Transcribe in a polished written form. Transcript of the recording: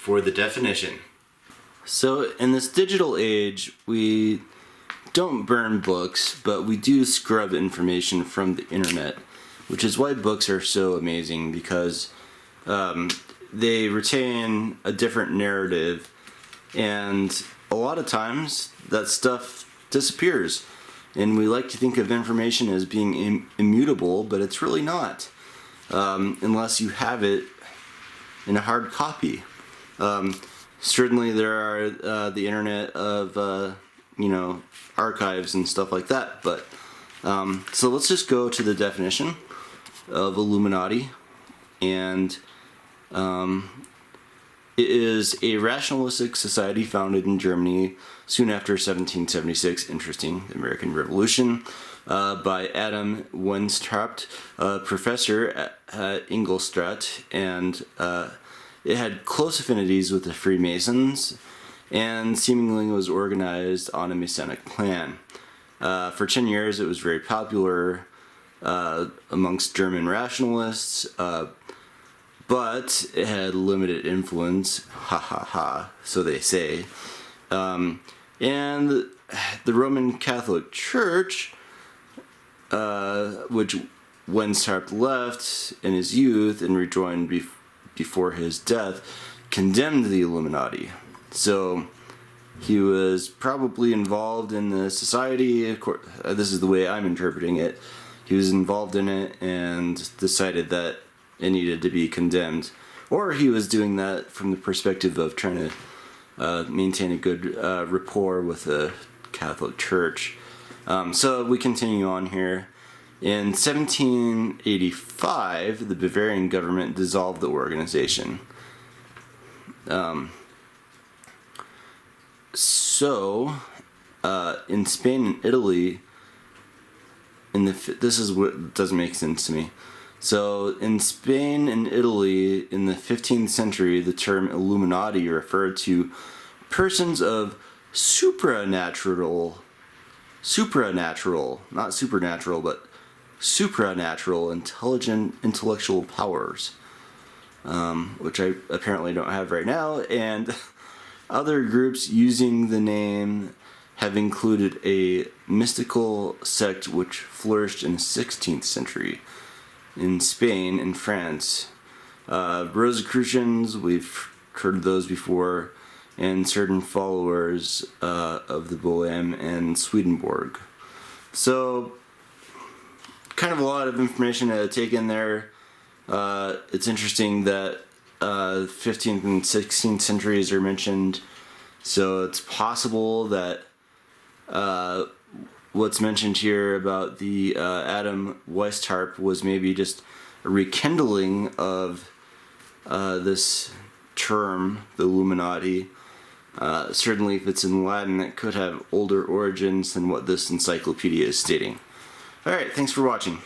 for the definition. So in this digital age, we don't burn books, but we do scrub information from the internet, which is why books are so amazing, because they retain a different narrative, and a lot of times that stuff disappears. And we like to think of information as being immutable, but it's really not, unless you have it in a hard copy. Certainly there are the internet of, archives and stuff like that, but so let's just go to the definition of Illuminati, and it is a rationalistic society founded in Germany soon after 1776, interesting, the American Revolution, by Adam Weishaupt, a professor at Ingolstadt, and it had close affinities with the Freemasons, and seemingly was organized on a Masonic plan. For 10 years it was very popular amongst German rationalists, but it had limited influence, ha ha ha, so they say. And the Roman Catholic Church, which Weishaupt left in his youth and rejoined before his death, condemned the Illuminati. So he was probably involved in the society. Of course, this is the way I'm interpreting it. He was involved in it and decided that it needed to be condemned. Or he was doing that from the perspective of trying to maintain a good rapport with the Catholic Church. So we continue on here. In 1785, the Bavarian government dissolved the organization. In Spain and Italy, this is what doesn't make sense to me. So in Spain and Italy in the 15th century, the term Illuminati referred to persons of supranatural, not supernatural, but supranatural intellectual powers, which I apparently don't have right now, and other groups using the name have included a mystical sect which flourished in the 16th century in Spain and France. Rosicrucians, we've heard of those before, and certain followers of the Bohème and Swedenborg. So, kind of a lot of information to take in there. It's interesting that 15th and 16th centuries are mentioned, so it's possible that what's mentioned here about the Adam Weishaupt was maybe just a rekindling of this term, the Illuminati. Certainly if it's in Latin, it could have older origins than what this encyclopedia is stating. Alright, thanks for watching.